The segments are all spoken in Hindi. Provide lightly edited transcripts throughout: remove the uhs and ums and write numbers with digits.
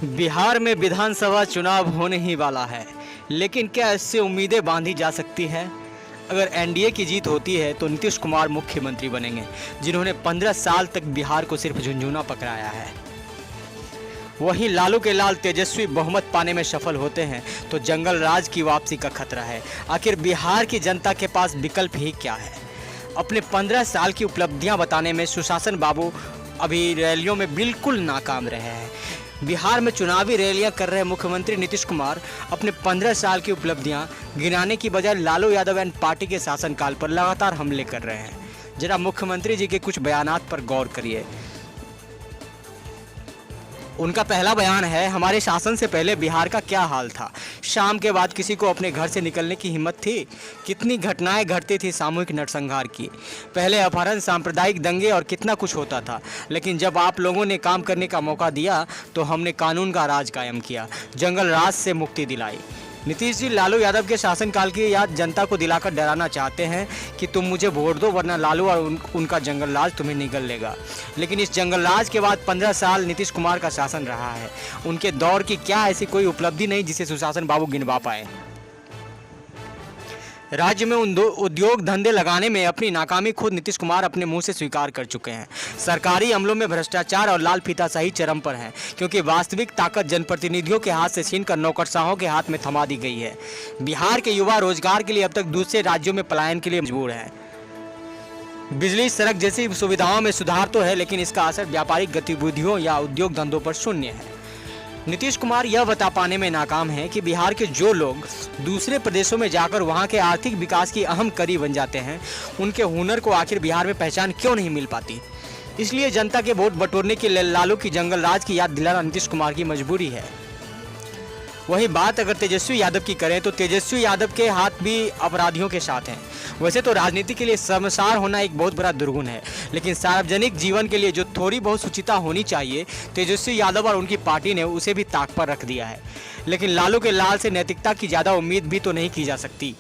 बिहार में विधानसभा चुनाव होने ही वाला है, लेकिन क्या इससे उम्मीदें बांधी जा सकती है? अगर एनडीए की जीत होती है तो नीतीश कुमार मुख्यमंत्री बनेंगे, जिन्होंने 15 साल तक बिहार को सिर्फ झुंझुना पकड़ाया है। वहीं लालू के लाल तेजस्वी बहुमत पाने में सफल होते हैं तो जंगल राज की वापसी का खतरा है। आखिर बिहार की जनता के पास विकल्प ही क्या है? अपने 15 साल की उपलब्धियां बताने में सुशासन बाबू अभी रैलियों में बिल्कुल नाकाम रहे हैं। बिहार में चुनावी रैलियां कर रहे मुख्यमंत्री नीतीश कुमार अपने 15 साल की उपलब्धियां गिनाने की बजाय लालू यादव एंड पार्टी के शासनकाल पर लगातार हमले कर रहे हैं। जरा मुख्यमंत्री जी के कुछ बयानात पर गौर करिए। उनका पहला बयान है, हमारे शासन से पहले बिहार का क्या हाल था। शाम के बाद किसी को अपने घर से निकलने की हिम्मत थी? कितनी घटनाएं घटती थी सामूहिक नरसंहार की। पहले अपहरण, सांप्रदायिक दंगे और कितना कुछ होता था। लेकिन जब आप लोगों ने काम करने का मौका दिया तो हमने कानून का राज कायम किया, जंगल राज से मुक्ति दिलाई। नीतीश जी लालू यादव के शासनकाल की याद जनता को दिलाकर डराना चाहते हैं कि तुम मुझे वोट दो वरना लालू और उनका जंगल राज तुम्हें निगल लेगा। लेकिन इस जंगल राज के बाद 15 साल नीतीश कुमार का शासन रहा है। उनके दौर की क्या ऐसी कोई उपलब्धि नहीं जिसे सुशासन बाबू गिनवा पाए। राज्य में उद्योग धंधे लगाने में अपनी नाकामी खुद नीतीश कुमार अपने मुंह से स्वीकार कर चुके हैं। सरकारी अमलों में भ्रष्टाचार और लाल फीताशाही चरम पर है, क्योंकि वास्तविक ताकत जनप्रतिनिधियों के हाथ से छीनकर नौकरशाहों के हाथ में थमा दी गई है। बिहार के युवा रोजगार के लिए अब तक दूसरे राज्यों में पलायन के लिए मजबूर है। बिजली, सड़क जैसी सुविधाओं में सुधार तो है, लेकिन इसका असर व्यापारिक गतिविधियों या उद्योग धंधों पर शून्य है। नीतीश कुमार यह बता पाने में नाकाम है कि बिहार के जो लोग दूसरे प्रदेशों में जाकर वहां के आर्थिक विकास की अहम कड़ी बन जाते हैं, उनके हुनर को आखिर बिहार में पहचान क्यों नहीं मिल पाती। इसलिए जनता के वोट बटोरने के लिए लालू की जंगल राज की याद दिलाना नीतीश कुमार की मजबूरी है। वही बात अगर तेजस्वी यादव की करें तो तेजस्वी यादव के हाथ भी अपराधियों के साथ हैं। वैसे तो राजनीति के लिए शर्मसार होना एक बहुत बड़ा दुर्गुण है, लेकिन सार्वजनिक जीवन के लिए जो थोड़ी बहुत शुचिता होनी चाहिए, तेजस्वी यादव और उनकी पार्टी ने उसे भी ताक पर रख दिया है। लेकिन लालू के लाल से नैतिकता की ज़्यादा उम्मीद भी तो नहीं की जा सकती।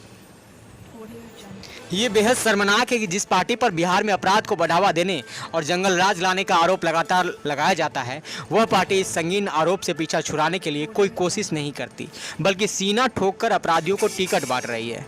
ये बेहद शर्मनाक है कि जिस पार्टी पर बिहार में अपराध को बढ़ावा देने और जंगल राज लाने का आरोप लगातार लगाया जाता है, वह पार्टी इस संगीन आरोप से पीछा छुड़ाने के लिए कोई कोशिश नहीं करती, बल्कि सीना ठोककर अपराधियों को टिकट बांट रही है।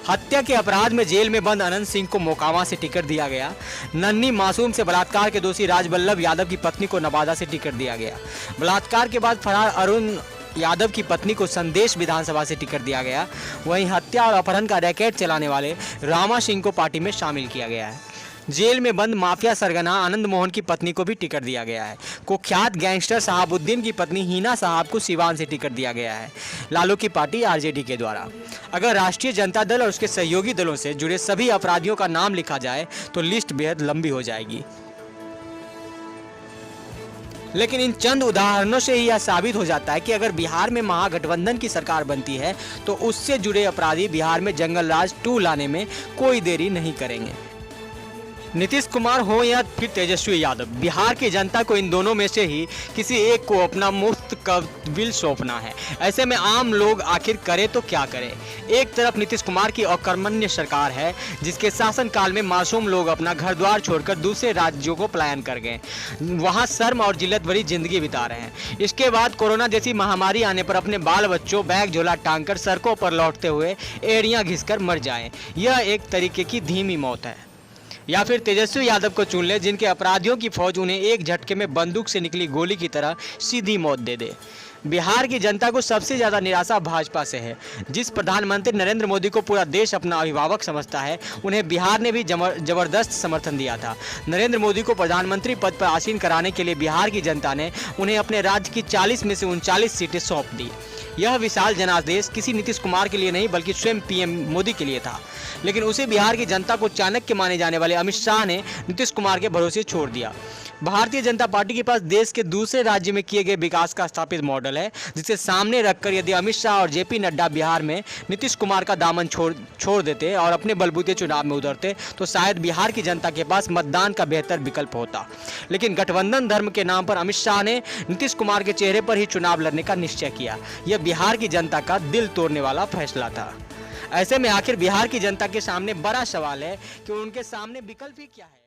हत्या के अपराध में जेल में बंद अनंत सिंह को मोकामा से टिकट दिया गया। नन्ही मासूम से बलात्कार के दोषी राजबल्लभ यादव की पत्नी को नवादा से टिकट दिया गया। बलात्कार के बाद फरार अरुण यादव की पत्नी को संदेश विधानसभा से टिकट दिया गया। वहीं हत्या और अपहरण का रैकेट चलाने वाले रामा सिंह को पार्टी में शामिल किया गया है। जेल में बंद माफिया सरगना आनंद मोहन की पत्नी को भी टिकट दिया गया है। कुख्यात गैंगस्टर शहाबुद्दीन की पत्नी हिना साहब को सिवान से टिकट दिया गया है, लालू की पार्टी आरजेडी के द्वारा। अगर राष्ट्रीय जनता दल और उसके सहयोगी दलों से जुड़े सभी अपराधियों का नाम लिखा जाए तो लिस्ट बेहद लंबी हो जाएगी। लेकिन इन चंद उदाहरणों से ही यह साबित हो जाता है कि अगर बिहार में महागठबंधन की सरकार बनती है तो उससे जुड़े अपराधी बिहार में जंगल राज 2 लाने में कोई देरी नहीं करेंगे। नीतीश कुमार हो या फिर तेजस्वी यादव, बिहार की जनता को इन दोनों में से ही किसी एक को अपना मुफ्त कबील सौंपना है। ऐसे में आम लोग आखिर करे तो क्या करे। एक तरफ नीतीश कुमार की अकर्मण्य सरकार है, जिसके शासनकाल में मासूम लोग अपना घर द्वार छोड़कर दूसरे राज्यों को पलायन कर गए, वहां शर्म और जिल्लत भरी जिंदगी बिता रहे हैं। इसके बाद कोरोना जैसी महामारी आने पर अपने बाल बच्चों बैग झोला टांग कर सड़कों पर लौटते हुए एड़ियां घिसकर मर जाएं। यह एक तरीके की धीमी मौत है। या फिर तेजस्वी यादव को चुन ले, जिनके अपराधियों की फौज उन्हें एक झटके में बंदूक से निकली गोली की तरह सीधी मौत दे दे। बिहार की जनता को सबसे ज़्यादा निराशा भाजपा से है। जिस प्रधानमंत्री नरेंद्र मोदी को पूरा देश अपना अभिभावक समझता है, उन्हें बिहार ने भी जबरदस्त समर्थन दिया था। नरेंद्र मोदी को प्रधानमंत्री पद पर आसीन कराने के लिए बिहार की जनता ने उन्हें अपने राज्य की 40 में से 39 सीटें सौंप दी। यह विशाल जनादेश किसी नीतीश कुमार के लिए नहीं बल्कि स्वयं पीएम मोदी के लिए था। लेकिन उसे बिहार की जनता को चाणक्य माने जाने वाले अमित शाह ने नीतीश कुमार के भरोसे छोड़ दिया। भारतीय जनता पार्टी के पास देश के दूसरे राज्य में किए गए विकास का स्थापित मॉडल है, जिसे सामने रखकर यदि अमित शाह और जेपी नड्डा बिहार में नीतीश कुमार का दामन छोड़ देते और अपने बलबूते चुनाव में उतरते तो शायद बिहार की जनता के पास मतदान का बेहतर विकल्प होता। लेकिन गठबंधन धर्म के नाम पर अमित शाह ने नीतीश कुमार के चेहरे पर ही चुनाव लड़ने का निश्चय किया। यह बिहार की जनता का दिल तोड़ने वाला फैसला था। ऐसे में आखिर बिहार की जनता के सामने बड़ा सवाल है कि उनके सामने विकल्प ही क्या है।